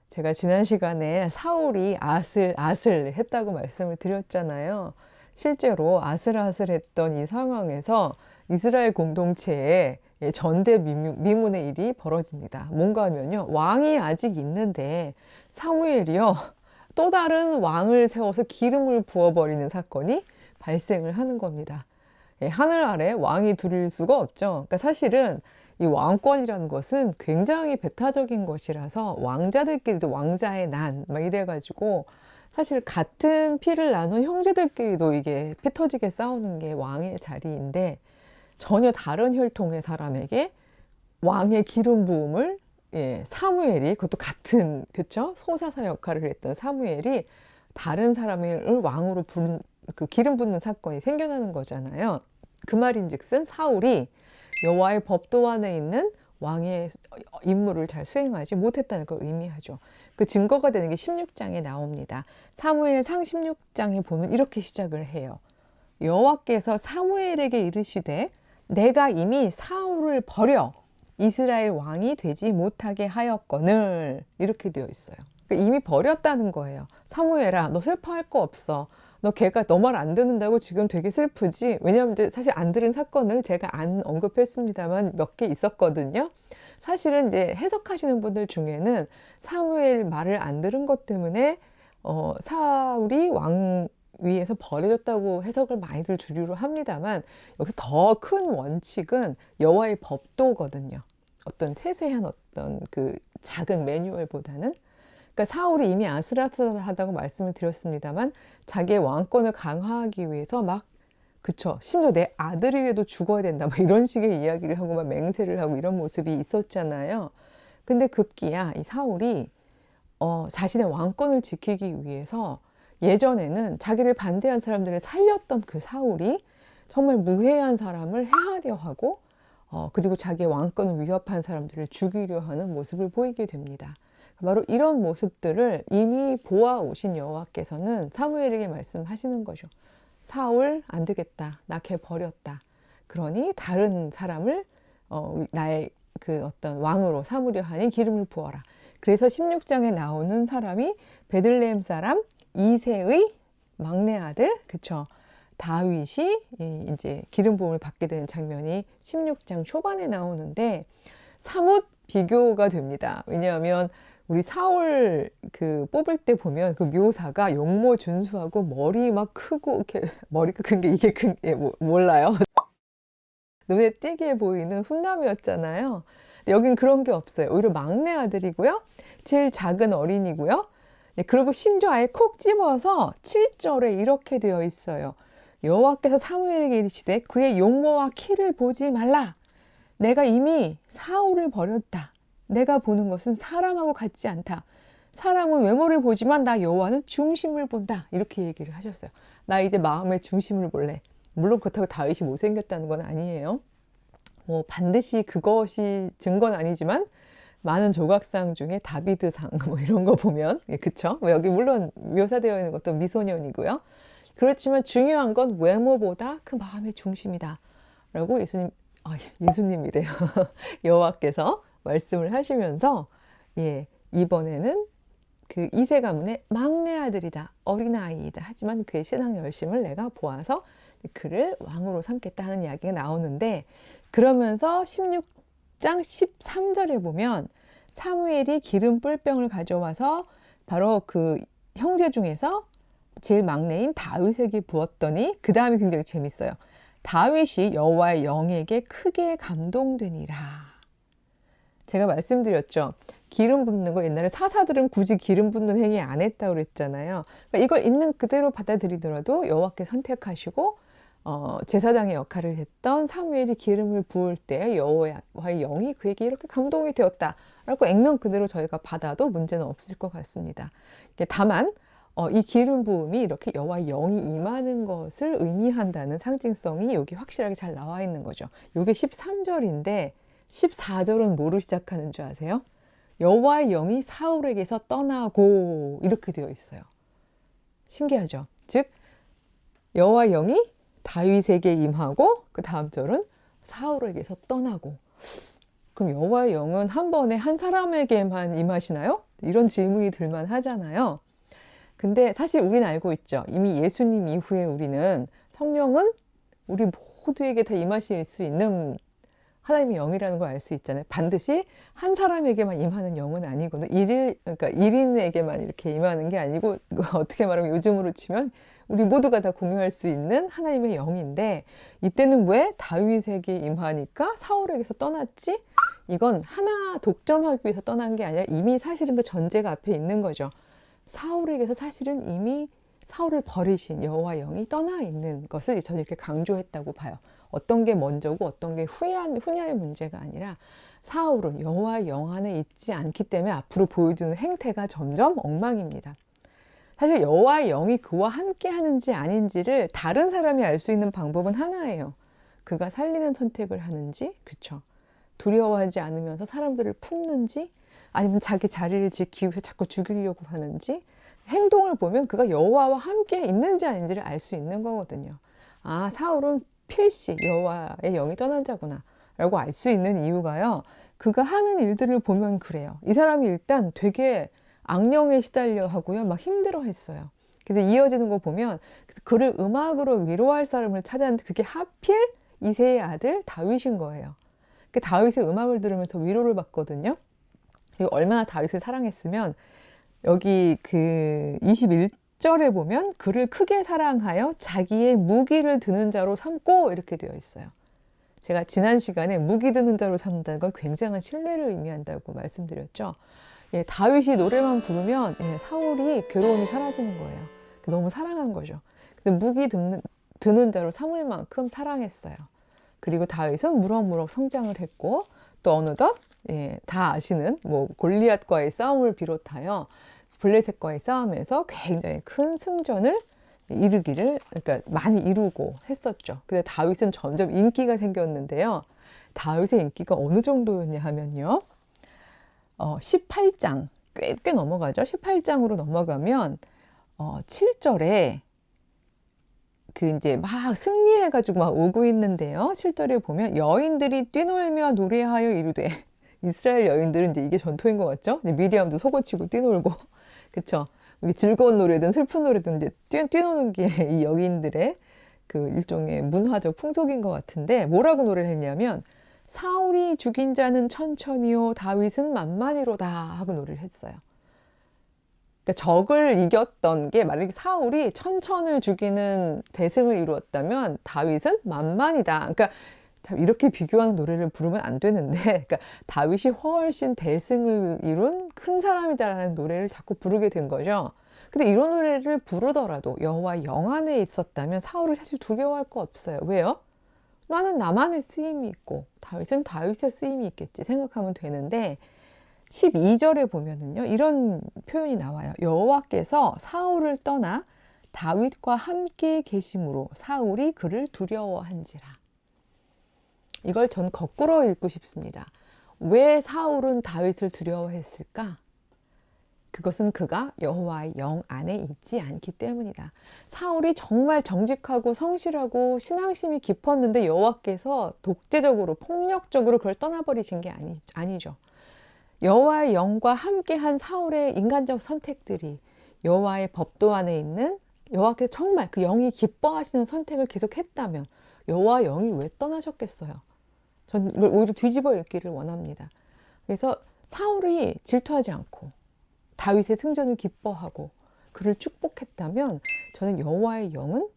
제가 지난 시간에 사울이 아슬아슬 했다고 말씀을 드렸잖아요. 실제로 아슬아슬했던 이 상황에서 이스라엘 공동체에 전대미문의 일이 벌어집니다. 뭔가 하면요, 왕이 아직 있는데 사무엘이요, 또 다른 왕을 세워서 기름을 부어버리는 사건이 발생을 하는 겁니다. 하늘 아래 왕이 둘일 수가 없죠. 그러니까 사실은 이 왕권이라는 것은 굉장히 배타적인 것이라서 왕자들끼리도 왕자의 난 막 이래가지고 사실 같은 피를 나눈 형제들끼리도 이게 피 터지게 싸우는 게 왕의 자리인데, 전혀 다른 혈통의 사람에게 왕의 기름 부음을 사무엘이, 그것도 같은, 그쵸? 소사사 역할을 했던 사무엘이 다른 사람을 왕으로 그 기름 붓는 사건이 생겨나는 거잖아요. 그 말인즉슨 사울이 여호와의 법도 안에 있는 왕의 임무를 잘 수행하지 못했다는 걸 의미하죠. 그 증거가 되는 게 16장에 나옵니다. 사무엘상 16장에 보면 이렇게 시작을 해요. 여호와께서 사무엘에게 이르시되 내가 이미 사울을 버려 이스라엘 왕이 되지 못하게 하였거늘, 이렇게 되어 있어요. 그러니까 이미 버렸다는 거예요. 사무엘아, 너 슬퍼할 거 없어. 너 걔가 너 말 안 듣는다고 지금 되게 슬프지? 왜냐하면 이제 사실 안 들은 사건을 제가 안 언급했습니다만 몇 개 있었거든요. 사실은 이제 해석하시는 분들 중에는 사무엘 말을 안 들은 것 때문에 사울이 왕 위에서 버려졌다고 해석을 많이들 주류로 합니다만, 여기서 더 큰 원칙은 여호와의 법도거든요. 어떤 세세한 어떤 그 작은 매뉴얼보다는. 그러니까 사울이 이미 아슬아슬하다고 말씀을 드렸습니다만, 자기의 왕권을 강화하기 위해서 막, 그쵸, 심지어 내 아들이라도 죽어야 된다 막 이런 식의 이야기를 하고 막 맹세를 하고 이런 모습이 있었잖아요. 근데 급기야 이 사울이 자신의 왕권을 지키기 위해서, 예전에는 자기를 반대한 사람들을 살렸던 그 사울이 정말 무해한 사람을 해하려 하고 그리고 자기의 왕권을 위협한 사람들을 죽이려 하는 모습을 보이게 됩니다. 바로 이런 모습들을 이미 보아오신 여호와께서는 사무엘에게 말씀하시는 거죠. 사울 안 되겠다. 나 걔 버렸다. 그러니 다른 사람을 나의 그 어떤 왕으로 삼으려 하니 기름을 부어라. 그래서 16장에 나오는 사람이 베들레헴 사람 이새의 막내 아들, 그쵸? 다윗이 이제 기름 부음을 받게 되는 장면이 16장 초반에 나오는데 사뭇 비교가 됩니다. 왜냐하면 우리 사울 그 뽑을 때 보면 그 묘사가 용모 준수하고 머리 막 크고, 이렇게 머리가 큰 게 이게 몰라요. 눈에 띄게 보이는 훈남이었잖아요. 여긴 그런 게 없어요. 오히려 막내 아들이고요. 제일 작은 어린이고요. 그리고 심지어 아예 콕 집어서 7절에 이렇게 되어 있어요. 여호와께서 사무엘에게 이르시되 그의 용모와 키를 보지 말라. 내가 이미 사울을 버렸다. 내가 보는 것은 사람하고 같지 않다. 사람은 외모를 보지만 나 여호와는 중심을 본다. 이렇게 얘기를 하셨어요. 나 이제 마음의 중심을 볼래. 물론 그렇다고 다윗이 못생겼다는 건 아니에요. 뭐 반드시 그것이 증거는 아니지만 많은 조각상 중에 다비드상 뭐 이런 거 보면, 그쵸? 여기 물론 묘사되어 있는 것도 미소년이고요. 그렇지만 중요한 건 외모보다 그 마음의 중심이다 라고 예수님이래요. 여호와께서 말씀을 하시면서, 이번에는 그 이세 가문의 막내 아들이다, 어린아이이다. 하지만 그의 신앙 열심을 내가 보아서 그를 왕으로 삼겠다 하는 이야기가 나오는데, 그러면서 16장 13절에 보면 사무엘이 기름 뿔병을 가져와서 바로 그 형제 중에서 제일 막내인 다윗에게 부었더니, 그 다음이 굉장히 재밌어요. 다윗이 여호와의 영에게 크게 감동되니라. 제가 말씀드렸죠. 기름 붓는 거 옛날에 사사들은 굳이 기름 붓는 행위 안 했다고 그랬잖아요. 그러니까 이걸 있는 그대로 받아들이더라도 여호와께 선택하시고 제사장의 역할을 했던 사무엘이 기름을 부을 때 여호와의 영이 그에게 이렇게 감동이 되었다 라고 액면 그대로 저희가 받아도 문제는 없을 것 같습니다. 다만 이 기름 부음이 이렇게 여호와의 영이 임하는 것을 의미한다는 상징성이 여기 확실하게 잘 나와 있는 거죠. 이게 13절인데 14절은 뭐로 시작하는 줄 아세요? 여호와의 영이 사울에게서 떠나고, 이렇게 되어 있어요. 신기하죠? 즉 여호와의 영이 다윗에게 임하고, 그 다음 절은 사울에게서 떠나고, 그럼 여호와의 영은 한 번에 한 사람에게만 임하시나요? 이런 질문이 들만 하잖아요. 근데 사실 우리는 알고 있죠. 이미 예수님 이후에 우리는 성령은 우리 모두에게 다 임하실 수 있는 하나님의 영이라는 걸 알 수 있잖아요. 반드시 한 사람에게만 임하는 영은 아니거든요. 그러니까 1인에게만 이렇게 임하는 게 아니고, 어떻게 말하면 요즘으로 치면 우리 모두가 다 공유할 수 있는 하나님의 영인데, 이때는 왜 다윗에게 임하니까 사울에게서 떠났지? 이건 하나 독점하기 위해서 떠난 게 아니라 이미 사실은 그 전제가 앞에 있는 거죠. 사울에게서 사실은 이미 사울을 버리신 여호와 영이 떠나 있는 것을 저는 이렇게 강조했다고 봐요. 어떤 게 먼저고 어떤 게 후냐의 문제가 아니라 사울은 여호와 영 안에 있지 않기 때문에 앞으로 보여주는 행태가 점점 엉망입니다. 사실 여호와의 영이 그와 함께 하는지 아닌지를 다른 사람이 알 수 있는 방법은 하나예요. 그가 살리는 선택을 하는지, 그쵸? 두려워하지 않으면서 사람들을 품는지, 아니면 자기 자리를 지키기 위해서 자꾸 죽이려고 하는지, 행동을 보면 그가 여호와와 함께 있는지 아닌지를 알 수 있는 거거든요. 아, 사울은 필시 여호와의 영이 떠난 자구나 라고 알 수 있는 이유가요, 그가 하는 일들을 보면 그래요. 이 사람이 일단 되게 악령에 시달려 하고요, 막 힘들어 했어요. 그래서 이어지는 거 보면 그를 음악으로 위로할 사람을 찾았는데 그게 하필 이새의 아들 다윗인 거예요. 그 다윗의 음악을 들으면서 위로를 받거든요. 그리고 얼마나 다윗을 사랑했으면 여기 그 21절에 보면 그를 크게 사랑하여 자기의 무기를 드는 자로 삼고 이렇게 되어 있어요. 제가 지난 시간에 무기 드는 자로 삼는다는 건 굉장한 신뢰를 의미한다고 말씀드렸죠. 예, 다윗이 노래만 부르면 사울이 괴로움이 사라지는 거예요. 너무 사랑한 거죠. 근데 무기 드는 자로 삼을 만큼 사랑했어요. 그리고 다윗은 무럭무럭 성장을 했고, 또 어느덧 다 아시는 뭐 골리앗과의 싸움을 비롯하여 블레셋과의 싸움에서 굉장히 큰 승전을 그러니까 많이 이루고 했었죠. 그래서 다윗은 점점 인기가 생겼는데요. 다윗의 인기가 어느 정도였냐 하면요, 18장 꽤 넘어가죠. 18장으로 넘어가면 7절에 그 이제 막 승리해가지고 막 오고 있는데요. 7절에 보면 여인들이 뛰놀며 노래하여 이르되, 이스라엘 여인들은 이제 이게 전통인 것 같죠? 미리암도 속옷치고 뛰놀고, 그쵸? 즐거운 노래든 슬픈 노래든 이제 뛰노는 게 이 여인들의 그 일종의 문화적 풍속인 것 같은데, 뭐라고 노래를 했냐면 사울이 죽인 자는 천천히요 다윗은 만만히로다 하고 노래를 했어요. 그러니까 적을 이겼던 게, 만약에 사울이 천천을 죽이는 대승을 이루었다면 다윗은 만만이다. 그러니까 이렇게 비교하는 노래를 부르면 안 되는데, 그러니까 다윗이 훨씬 대승을 이룬 큰 사람이다라는 노래를 자꾸 부르게 된 거죠. 근데 이런 노래를 부르더라도 여호와 영 안에 있었다면 사울을 사실 두려워할 거 없어요. 왜요? 나는 나만의 쓰임이 있고 다윗은 다윗의 쓰임이 있겠지 생각하면 되는데, 12절에 보면은요, 이런 표현이 나와요. 여호와께서 사울을 떠나 다윗과 함께 계심으로 사울이 그를 두려워한지라. 이걸 전 거꾸로 읽고 싶습니다. 왜 사울은 다윗을 두려워했을까? 그것은 그가 여호와의 영 안에 있지 않기 때문이다. 사울이 정말 정직하고 성실하고 신앙심이 깊었는데 여호와께서 독재적으로 폭력적으로 그걸 떠나버리신 게 아니죠. 여호와의 영과 함께한 사울의 인간적 선택들이 여호와의 법도 안에 있는, 여호와께서 정말 그 영이 기뻐하시는 선택을 계속했다면 여호와 영이 왜 떠나셨겠어요? 전 이걸 오히려 뒤집어 읽기를 원합니다. 그래서 사울이 질투하지 않고 다윗의 승전을 기뻐하고 그를 축복했다면 저는 여호와의 영은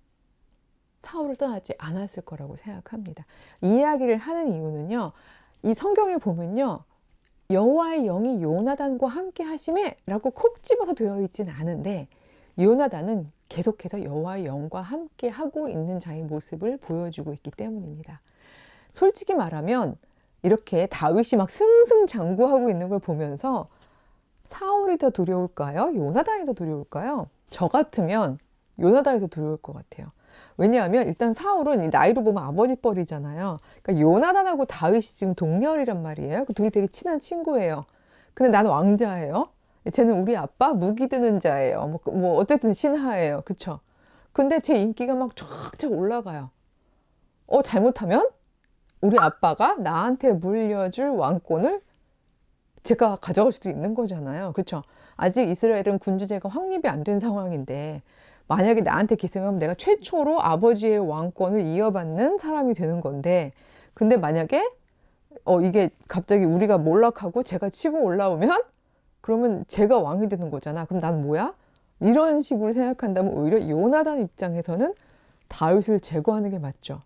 사울을 떠나지 않았을 거라고 생각합니다. 이 이야기를 하는 이유는요, 이 성경에 보면요, 여호와의 영이 요나단과 함께 하심에 라고 콕 집어서 되어 있지는 않은데, 요나단은 계속해서 여호와의 영과 함께 하고 있는 자의 모습을 보여주고 있기 때문입니다. 솔직히 말하면 이렇게 다윗이 막 승승장구하고 있는 걸 보면서 사울이 더 두려울까요? 요나단이 더 두려울까요? 저 같으면 요나단이 더 두려울 것 같아요. 왜냐하면 일단 사울은 나이로 보면 아버지 뻘이잖아요. 그러니까 요나단하고 다윗이 지금 동렬이란 말이에요. 둘이 되게 친한 친구예요. 근데 나는 왕자예요. 쟤는 우리 아빠 무기 드는 자예요. 뭐 어쨌든 신하예요. 그쵸? 근데 제 인기가 막 쫙쫙 올라가요. 잘못하면 우리 아빠가 나한테 물려줄 왕권을 제가 가져갈 수도 있는 거잖아요. 그렇죠? 아직 이스라엘은 군주제가 확립이 안 된 상황인데 만약에 나한테 기생하면 내가 최초로 아버지의 왕권을 이어받는 사람이 되는 건데, 근데 만약에 이게 갑자기 우리가 몰락하고 제가 치고 올라오면 그러면 제가 왕이 되는 거잖아. 그럼 난 뭐야? 이런 식으로 생각한다면 오히려 요나단 입장에서는 다윗을 제거하는 게 맞죠.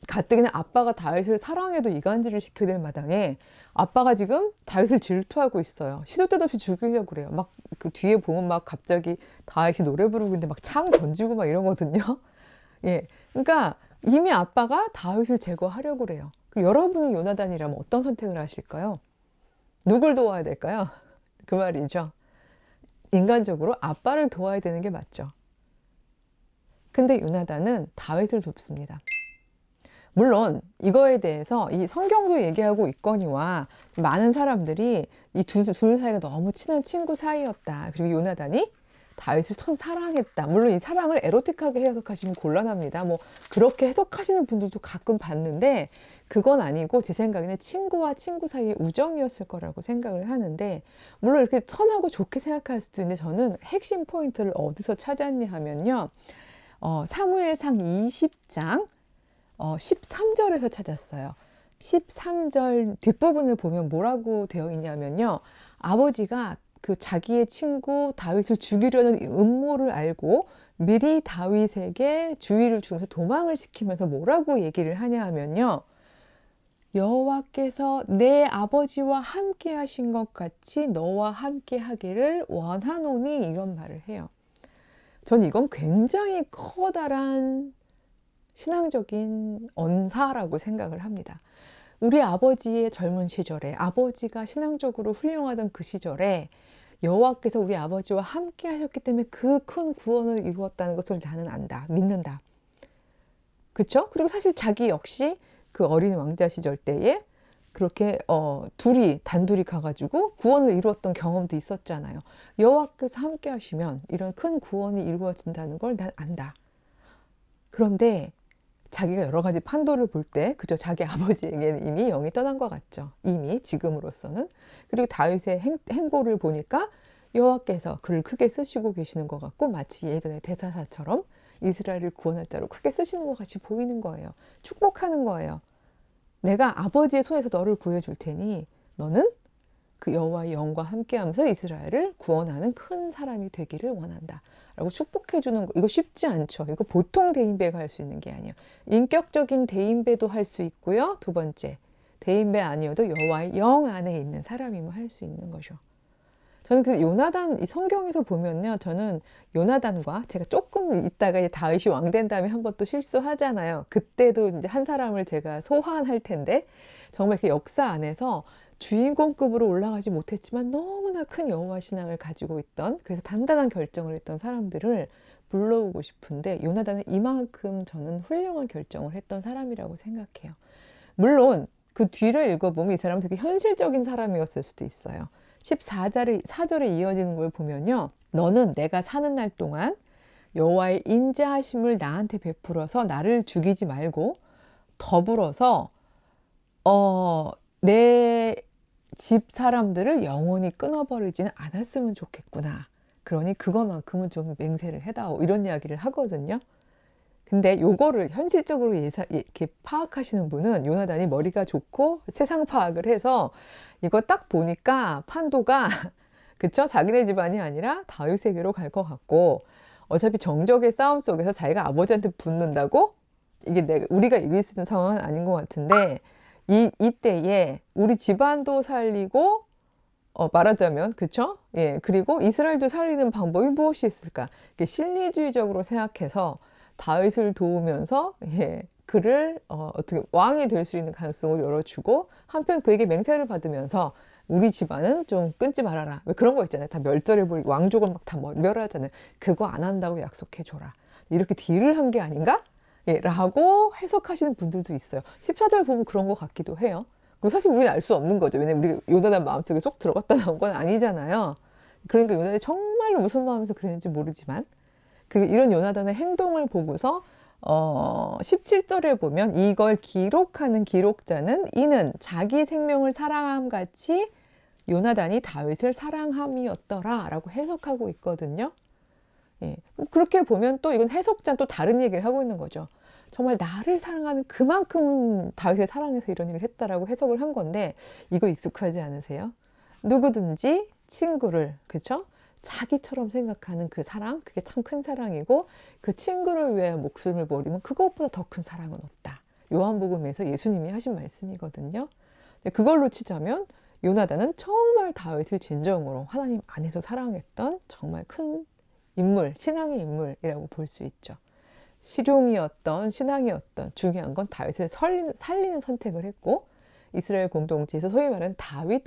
가뜩이나 아빠가 다윗을 사랑해도 이간질을 시켜야 될 마당에 아빠가 지금 다윗을 질투하고 있어요. 시도 때도 없이 죽이려고 그래요. 막 그 뒤에 보면 막 갑자기 다윗이 노래 부르고 있는데 막 창 던지고 막 이러거든요. 예. 그러니까 이미 아빠가 다윗을 제거하려고 그래요. 그럼 여러분이 요나단이라면 어떤 선택을 하실까요? 누굴 도와야 될까요? 그 말이죠. 인간적으로 아빠를 도와야 되는 게 맞죠. 근데 요나단은 다윗을 돕습니다. 물론 이거에 대해서 이 성경도 얘기하고 있거니와 많은 사람들이 이 둘 사이가 너무 친한 친구 사이였다. 그리고 요나단이 다윗을 참 사랑했다. 물론 이 사랑을 에로틱하게 해석하시면 곤란합니다. 뭐 그렇게 해석하시는 분들도 가끔 봤는데 그건 아니고 제 생각에는 친구와 친구 사이의 우정이었을 거라고 생각을 하는데, 물론 이렇게 선하고 좋게 생각할 수도 있는데 저는 핵심 포인트를 어디서 찾았냐 하면요. 사무엘상 20장 13절에서 찾았어요. 13절 뒷부분을 보면 뭐라고 되어 있냐면요. 아버지가 그 자기의 친구 다윗을 죽이려는 음모를 알고 미리 다윗에게 주의를 주면서 도망을 시키면서 뭐라고 얘기를 하냐 하면요. 여호와께서 내 아버지와 함께 하신 것 같이 너와 함께 하기를 원하노니, 이런 말을 해요. 저는 이건 굉장히 커다란 신앙적인 언사라고 생각을 합니다. 우리 아버지의 젊은 시절에, 아버지가 신앙적으로 훌륭하던 그 시절에 여호와께서 우리 아버지와 함께 하셨기 때문에 그 큰 구원을 이루었다는 것을 나는 안다, 믿는다. 그렇죠? 그리고 사실 자기 역시 그 어린 왕자 시절 때에 그렇게 둘이 단둘이 가가지고 구원을 이루었던 경험도 있었잖아요. 여호와께서 함께 하시면 이런 큰 구원이 이루어진다는 걸 난 안다. 그런데 자기가 여러 가지 판도를 볼 때 그저 자기 아버지에게는 이미 영이 떠난 것 같죠. 이미 지금으로서는. 그리고 다윗의 행보를 보니까 여호와께서 그를 크게 쓰시고 계시는 것 같고, 마치 예전의 대사사처럼 이스라엘을 구원할 자로 크게 쓰시는 것 같이 보이는 거예요. 축복하는 거예요. 내가 아버지의 손에서 너를 구해줄 테니 너는 그 여호와의 영과 함께하면서 이스라엘을 구원하는 큰 사람이 되기를 원한다 라고 축복해 주는 거. 이거 쉽지 않죠. 이거 보통 대인배가 할 수 있는 게 아니에요. 인격적인 대인배도 할 수 있고요. 두 번째, 대인배 아니어도 여호와의 영 안에 있는 사람이면 할 수 있는 거죠. 저는 그 요나단, 이 성경에서 보면요, 저는 요나단과, 제가 조금 있다가 이제 다윗이 왕 된 다음에 한번 또 실수하잖아요. 그때도 이제 한 사람을 제가 소환할 텐데, 정말 그 역사 안에서 주인공급으로 올라가지 못했지만 너무나 큰 여호와 신앙을 가지고 있던, 그래서 단단한 결정을 했던 사람들을 불러오고 싶은데, 요나단은 이만큼 저는 훌륭한 결정을 했던 사람이라고 생각해요. 물론 그 뒤를 읽어보면 이 사람은 되게 현실적인 사람이었을 수도 있어요. 14절에 이어지는 걸 보면요. 너는 내가 사는 날 동안 여호와의 인자하심을 나한테 베풀어서 나를 죽이지 말고, 더불어서 내 집 사람들을 영원히 끊어버리지는 않았으면 좋겠구나. 그러니 그것만큼은 좀 맹세를 해다오. 이런 이야기를 하거든요. 근데 요거를 현실적으로 이렇게 파악하시는 분은 요나단이 머리가 좋고 세상 파악을 해서 이거 딱 보니까 판도가 그쵸? 자기네 집안이 아니라 다윗에게로 갈 것 같고, 어차피 정적의 싸움 속에서 자기가 아버지한테 붙는다고 이게 우리가 이길 수 있는 상황은 아닌 것 같은데, 이때에 우리 집안도 살리고 말하자면 그쵸? 예, 그리고 이스라엘도 살리는 방법이 무엇이 있을까? 이게 실리주의적으로 생각해서 다윗을 도우면서 그를 어떻게 왕이 될 수 있는 가능성을 열어주고, 한편 그에게 맹세를 받으면서 우리 집안은 좀 끊지 말아라. 왜 그런 거 있잖아요. 다 멸절해버리고 왕족을 막 다 멸하잖아요. 그거 안 한다고 약속해줘라. 이렇게 딜을 한 게 아닌가? 라고 해석하시는 분들도 있어요. 14절 보면 그런 것 같기도 해요. 그리고 사실 우리는 알 수 없는 거죠. 왜냐면 우리가 요나단 마음속에 쏙 들어갔다 나온 건 아니잖아요. 그러니까 요나단이 정말로 무슨 마음에서 그랬는지 모르지만, 이런 요나단의 행동을 보고서 17절에 보면 이걸 기록하는 기록자는 이는 자기 생명을 사랑함 같이 요나단이 다윗을 사랑함이었더라 라고 해석하고 있거든요. 예. 그렇게 보면 또 이건 해석자는 또 다른 얘기를 하고 있는 거죠. 정말 나를 사랑하는 그만큼 다윗을 사랑해서 이런 일을 했다라고 해석을 한 건데, 이거 익숙하지 않으세요? 누구든지 친구를, 그쵸? 자기처럼 생각하는 그 사랑, 그게 참 큰 사랑이고, 그 친구를 위해 목숨을 버리면 그것보다 더 큰 사랑은 없다. 요한복음에서 예수님이 하신 말씀이거든요. 그걸로 치자면 요나단은 정말 다윗을 진정으로 하나님 안에서 사랑했던 정말 큰 인물, 신앙의 인물이라고 볼 수 있죠. 실용이었던, 신앙이었던, 중요한 건 다윗을 살리는 선택을 했고, 이스라엘 공동체에서 소위 말하는 다윗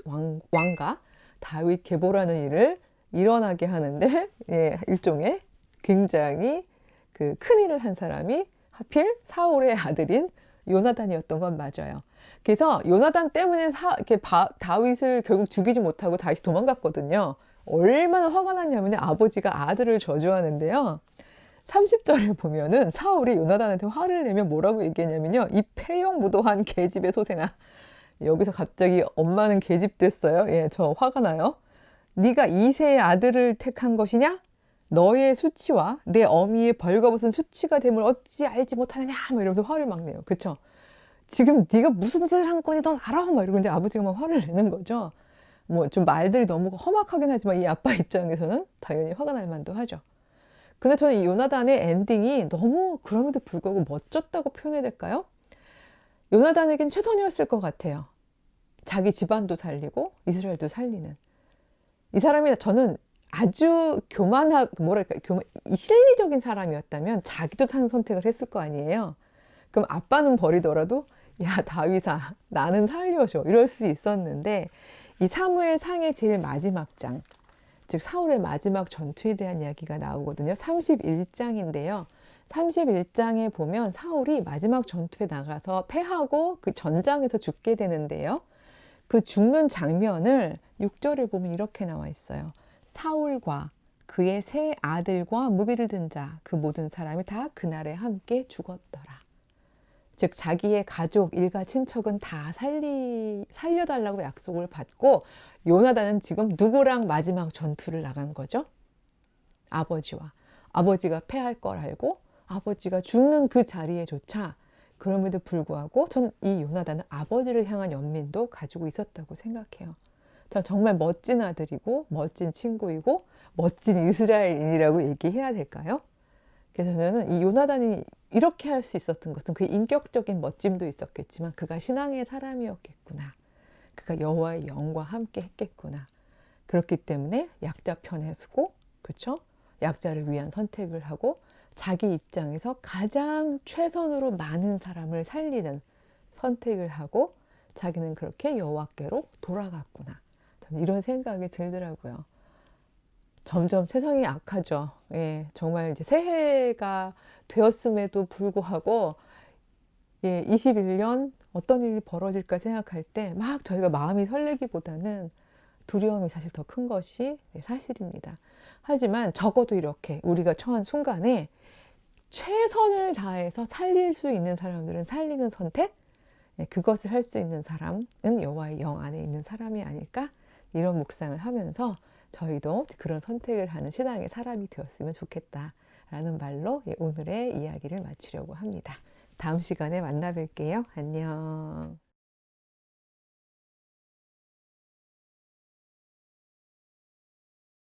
왕가, 다윗 계보라는 일을 일어나게 하는데, 예, 일종의 굉장히 그 큰 일을 한 사람이 하필 사울의 아들인 요나단이었던 건 맞아요. 그래서 요나단 때문에 다윗을 결국 죽이지 못하고 다시 도망갔거든요. 얼마나 화가 났냐면 아버지가 아들을 저주하는데요. 30절에 보면은 사울이 요나단한테 화를 내면 뭐라고 얘기했냐면요. 이 패역무도한 계집의 소생아. 여기서 갑자기 엄마는 계집 됐어요. 예, 저 화가 나요. 네가 이새의 아들을 택한 것이냐? 너의 수치와 내 어미의 벌거벗은 수치가 됨을 어찌 알지 못하느냐? 막 이러면서 화를 막 내요. 그쵸? 지금 네가 무슨 짓을 한 거니? 넌 알아? 막 이러고 이제 아버지가 막 화를 내는 거죠. 뭐 좀 말들이 너무 험악하긴 하지만 이 아빠 입장에서는 당연히 화가 날 만도 하죠. 근데 저는 이 요나단의 엔딩이 너무 그럼에도 불구하고 멋졌다고 표현해야 될까요? 요나단에겐 최선이었을 것 같아요. 자기 집안도 살리고 이스라엘도 살리는. 이 사람이 저는 아주 실리적인 사람이었다면 자기도 사는 선택을 했을 거 아니에요. 그럼 아빠는 버리더라도 야 다윗아 나는 살려줘 이럴 수 있었는데, 이 사무엘 상의 제일 마지막 장, 즉 사울의 마지막 전투에 대한 이야기가 나오거든요. 31장인데요. 31장에 보면 사울이 마지막 전투에 나가서 패하고 그 전장에서 죽게 되는데요. 그 죽는 장면을 6절에 보면 이렇게 나와 있어요. 사울과 그의 세 아들과 무기를 든 자 그 모든 사람이 다 그날에 함께 죽었더라. 즉 자기의 가족, 일가, 친척은 다 살려달라고 약속을 받고, 요나단은 지금 누구랑 마지막 전투를 나간 거죠? 아버지와. 아버지가 패할 걸 알고 아버지가 죽는 그 자리에조차 그럼에도 불구하고 전 이 요나단은 아버지를 향한 연민도 가지고 있었다고 생각해요. 전 정말 멋진 아들이고 멋진 친구이고 멋진 이스라엘인이라고 얘기해야 될까요? 그래서 저는 이 요나단이 이렇게 할 수 있었던 것은 그 인격적인 멋짐도 있었겠지만 그가 신앙의 사람이었겠구나. 그가 여호와의 영과 함께 했겠구나. 그렇기 때문에 약자 편에 서고, 그렇죠? 약자를 위한 선택을 하고 자기 입장에서 가장 최선으로 많은 사람을 살리는 선택을 하고 자기는 그렇게 여호와께로 돌아갔구나. 이런 생각이 들더라고요. 점점 세상이 악하죠. 예, 정말 이제 새해가 되었음에도 불구하고 21년 어떤 일이 벌어질까 생각할 때 막 저희가 마음이 설레기보다는 두려움이 사실 더 큰 것이 사실입니다. 하지만 적어도 이렇게 우리가 처한 순간에 최선을 다해서 살릴 수 있는 사람들은 살리는 선택, 그것을 할 수 있는 사람은 여호와의 영 안에 있는 사람이 아닐까, 이런 묵상을 하면서 저희도 그런 선택을 하는 신앙의 사람이 되었으면 좋겠다라는 말로 오늘의 이야기를 마치려고 합니다. 다음 시간에 만나 뵐게요. 안녕.